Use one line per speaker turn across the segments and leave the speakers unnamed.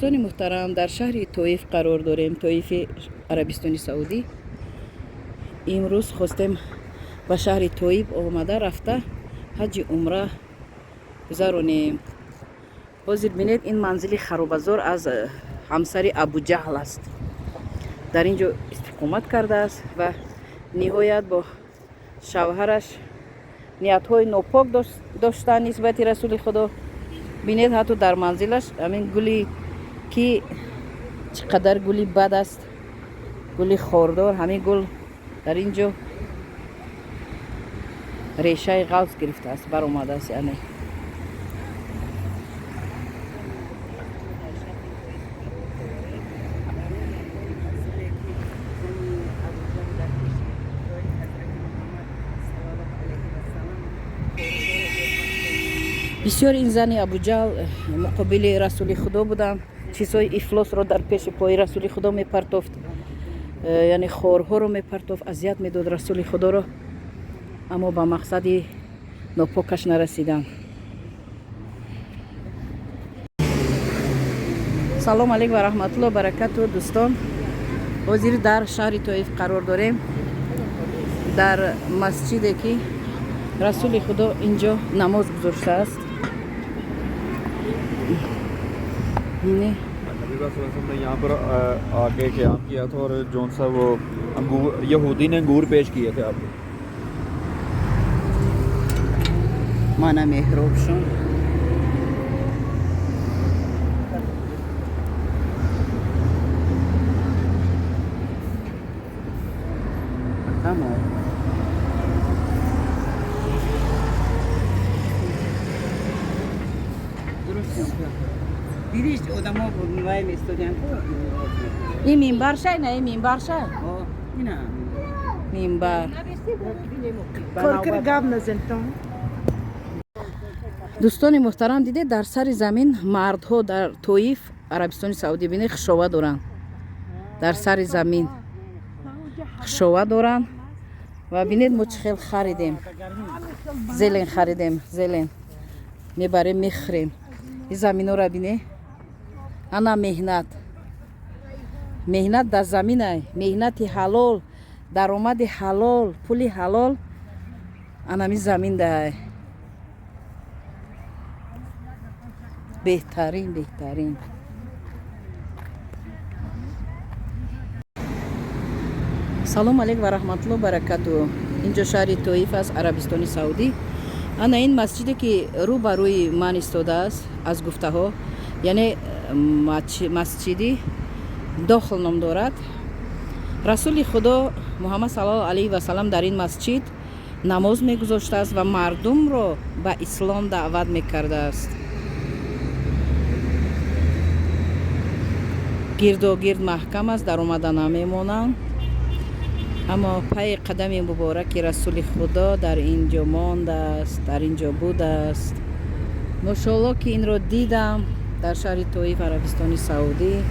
دوستان محترم، در شهر طائف قرار داریم، طائف عربستان سعودی. امروز خواستیم به شهر طائف آمده رفته حج عمره گذرانیم. حاضر بینید این منزل خرابزار از همسر ابو جهل است. در اینجا استقامت کرده است و نهایت با شوهرش نیت‌های ناپاک داشته نسبت رسول خدا. بینید حتی در منزلش همین گلی که چقدر گلی بد است، گلی خوردار، همین گل در اینجا ریشه غوث گرفته است، بر اومده است. یعنی بسیار این زن ابو جهل مقابل رسول خدا بودن، چیزهای افلاس را در پیش پای رسول خدا میپرتافت، یعنی خورها رو میپرتافت، اذیت میداد رسول خدا را، اما به مقصد ناپاکش نرسیدن. سلام علیکم و رحمت الله و برکاته دوستان. حاضر در شهر طائف قرار داریم، در مسجدی که رسول خدا اینجا نماز گذاشته است.
नबी वसल्लम ने यहाँ पर आके क़याम किया था और जौन सा वो यहूदी ने अंगूर पेश किए थे आपको।
माना मेहरोब شون تمام. دیدیش آدم‌ها وای میستادن. این منبر شای نه، این منبر شای.
اینا
منبر.
کار گاب نزنتون.
دوستان محترم، دیده در سر زمین مردها در طائف عربستان سعودی بینه خشوه دارن، در سر زمین خشوه دارن و بینید ما چخیل خریدیم، زلن خریدیم، زلن میبریم میخریم. این زمین ها را بینه، انا مهنت در زمین های، مهنت حلال، درآمد حلال، پول حلال انا می زمین ده بهترین. سلام علیکم و رحمت الله و برکاته. اینجا شهر طائف است، عربستان سعودی. انا این مسجدی که رو بر روی من ایستاده است از گفته ها، یعنی مسجدی داخل نام دارد. رسول خدا محمد صلی الله علیه و سلم در این مسجد نماز میگذاشته است و مردم را به اسلام دعوت میکرده است. گرد محکم است، در آمدن نمیمانند، اما پای قدم مبارک رسول خدا در اینجا مانده است، در اینجا بوده است. ماشاءالله که این را دیدم در شهر طائف عربستان سعودی.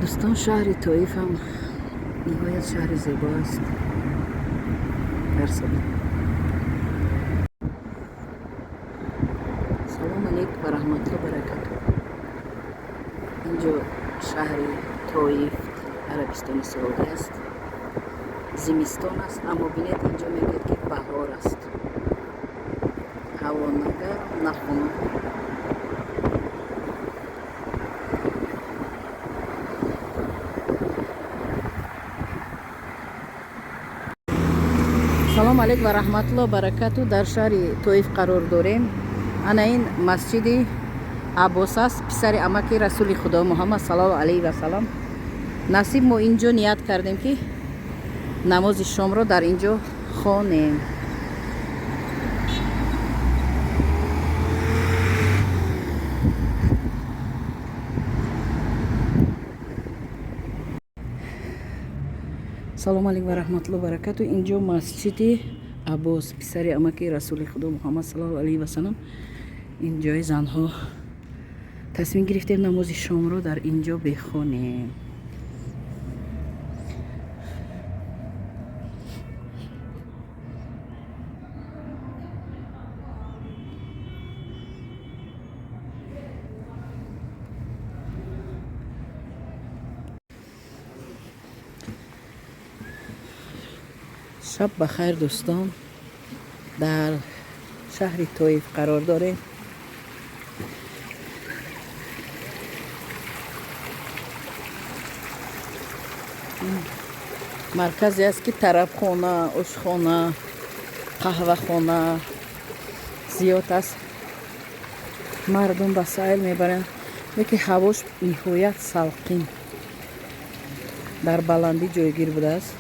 دوستان شهر طائف هم نهایت شهر زیبا است در سعودی. سلام علیکم و رحمت الله و برکاته. اینجا شهر طائف عربستان سعودی است. زمستان است، اما بینید اینجا میگید که بهار است. هوا نگرم نه خنک. سلام علیکم و رحمت الله و برکاته. در شهر طائف قرار داریم. انا این مسجد عباس است، پسر عمک رسول خدا محمد صلی الله علیه و سلم. نصیب ما اینجا نیت کردیم که نماز شام را در اینجا خوانیم. سلام علیکم و رحمت الله و برکاته. اینجا مسجد عباس، پسر عمک رسول خدا محمد صلی الله علیه و سلم. اینجای زنها تصمیم گرفتیم نماز شام رو در اینجا بخونیم. شب بخیر دوستان، در شهر طائف قرار داریم. مرکزی است که طرب خانه، اشخانه، قهوه خانه زیاد است. مردم به سیل میبرند لیکن هواش نهایت سلقین در بلندی جایگیر بوده است.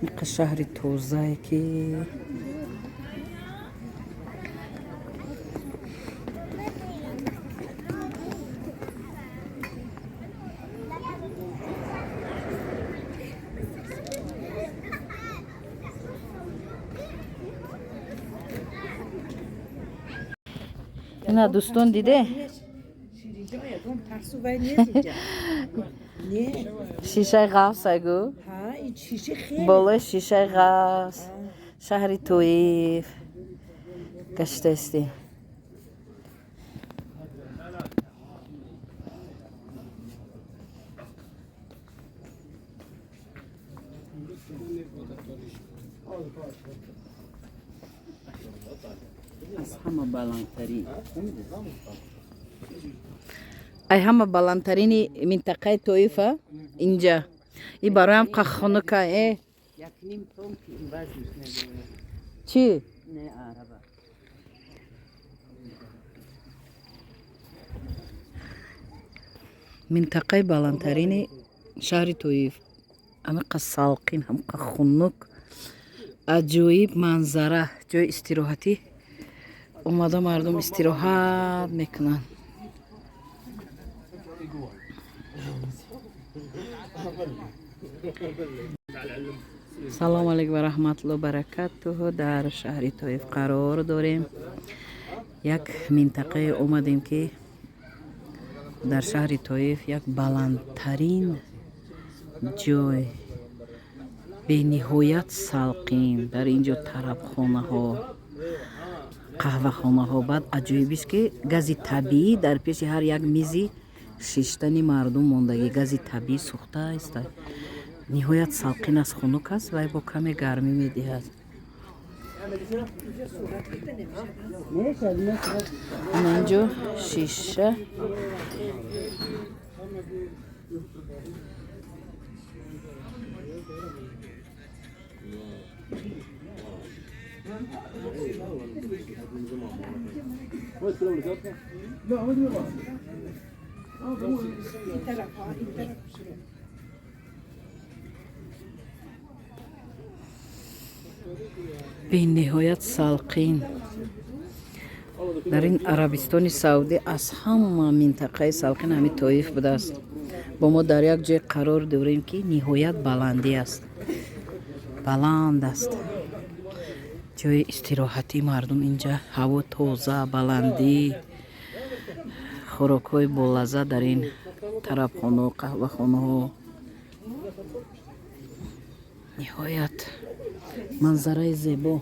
این شهر توزه که اینا دوستان دیده شیشه غوث اگو بالای شیشه غوث شهر طائف گشته استیم. از همه بلندترین ای همه بلندترین منطقه طائف اینجا. این برای هم خانوکه چی؟ منطقه بلندترین شهر طائف. همه سالقین، همه خنک، عجایب منظره، جای استراحتی اومده مردم استراحت میکنن. سلام علیکم و رحمت الله و برکاته. در شهر طائف قرار داریم. یک منطقه اومدیم که در شهر طائف یک بلندترین جای به نهایت سلقین. در اینجا طربخانه ها، قهوه خانه ها. بعد عجیبی است که گاز طبیعی در پیش هر یک میزی شیشتنی مردم موندگی گاز طبیعی سوخته است. نهایت سلقین است، خنک است و با کمی گرمی میدهد. اینجا شیشه به نهایت سلقین. در این عربستان سعودی از همه منطقه سلقین همین طائف بوده است. با ما در یک جای قرار داریم که نهایت بلندی است، بلند است، جای استراحتی مردم. اینجا هوا تازه، بلندی، خوراک‌های بولازه در این طربخانه و قهوه خانه ها. نهایت منظره زیبا.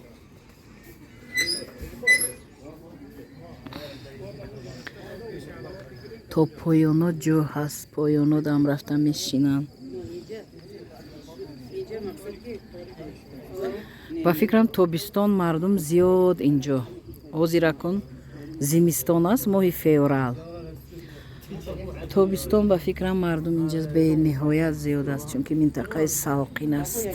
تا پایانا جو هست، پایانا دم رفتن میشینن. و فکرم تابستان مردم زیاد اینجا. حاضر کن زمستان است، ماه فوریه. تابستان با فکرم مردم اینجا به نهایت زیاد است، چون که منطقه سلقین است.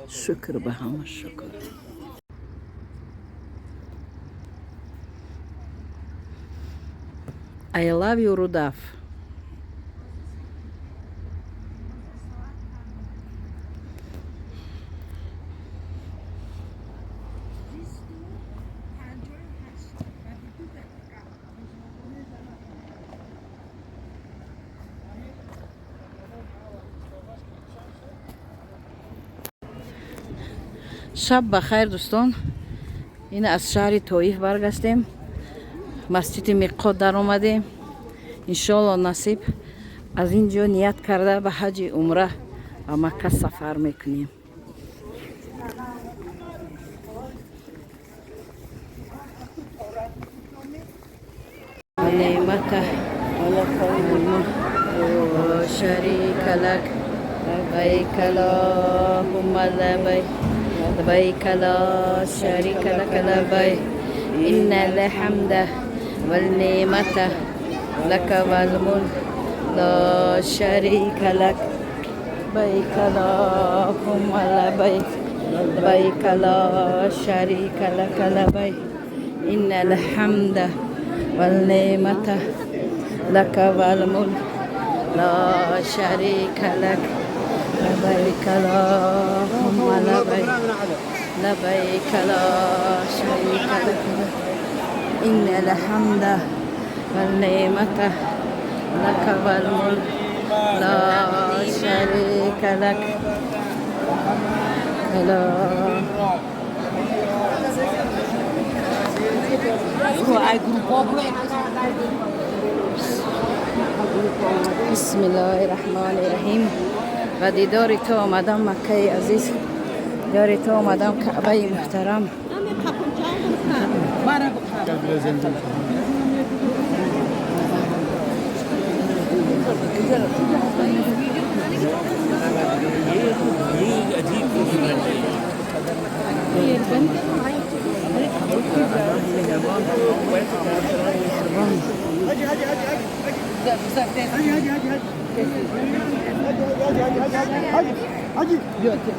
شکر به همه شکر. I love you Rudaf. شب بخیر دوستان. این از شهر طائف برگشتیم. مسجد میقات در اومدیم. انشالله نصیب از اینجا نیت کرده به حج عمره و مکه سفر میکنیم. نعمته شریک لک لبیک اللهم لبیک لبیک لا شریک لک لبیک ان الحمد والنعمت لك والملك لا شريك لك لبيك اللهم لبيك لبيك لا شريك لك لبيك إن الحمد والنعمة لك والملك لا شريك لك لبيك اللهم لبيك لبيك لا شريك لك إن الحمد والنعمة لك والملك لا شريك لك لا بسم الله الرحمن الرحیم. و دیدار تو آمدم مکه عزیز، دیدار تو آمدم کعبه محترم.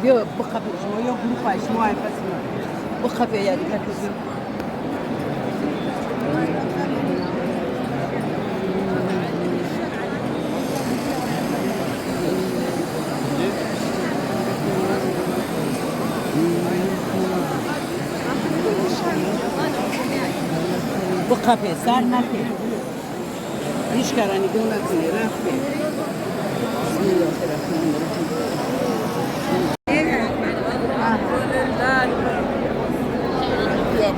بیا بخوابی شما یا گروه شما بخوابی یادی کسی. بخوابی سر نکنی هیچ کارانی دو نکنی رفتی. بسم الله الرحمن الرحیم.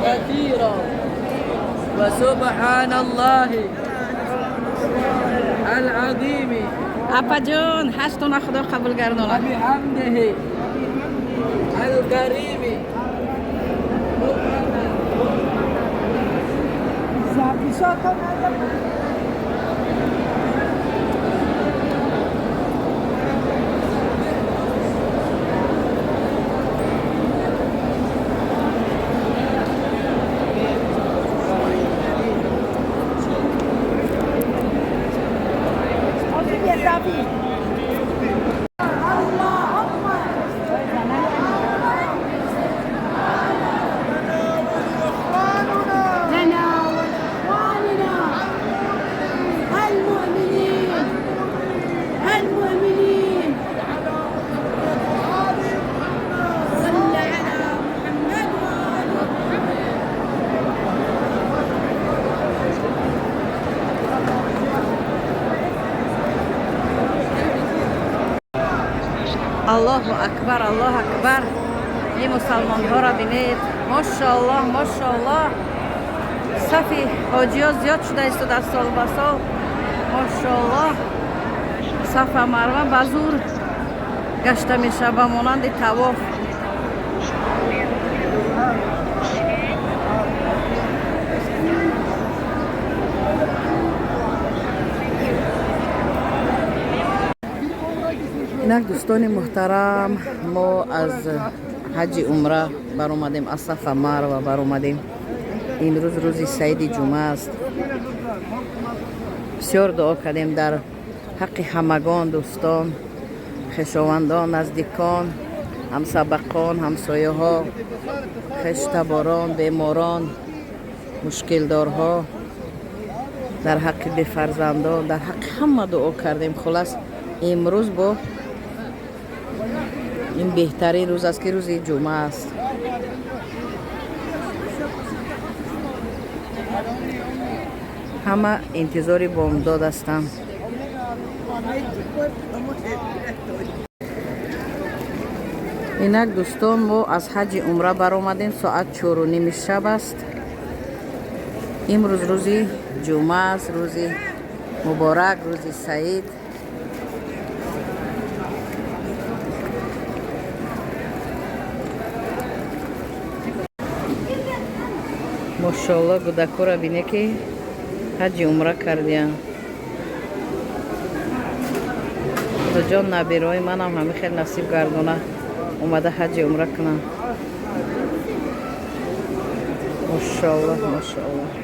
كثيرا وسبحان الله العظيم
اپا جون هشتون خدا قبول گردونه.
وبحمده الكريم
الله اکبر الله اکبر. این مسلمان ها را بینید. ماشاءالله ماشاءالله. صف حاجی ها زیاد شده است در سال به سال. ماشاءالله. صف مروه به زور گشته میشه به مانند طواف. اینک دوستان محترم، ما از حج عمره بر اومدیم، از صف مروه بر اومدیم. این روز روزی سید جمعه است. بسیار دعا کردیم در حق همگان دوستان، خویشاوندان، نزدیکان، همسبقان، همسایه ها، خشتباران، بیماران، مشکل دارها، در حق فرزندان، در حق همه دعا کردیم. خلاص امروز با این بهترین روز است که روز جمعه است. همه انتظار بامداد هستند. инак дӯстон, мо аз ҳаҷи умра баромадем. Соат 4:30 шаб аст. имрӯз рӯзи ҷумъа аст, рӯзи муборак, рӯзи саид. мошоалло, гудакҳоро бине ки ҳаҷи умра кардиянд. худаҷон набирои манам ҳамин хел насиб гардона омада ҳаҷи умра кунам. мошоалло, мошоалло.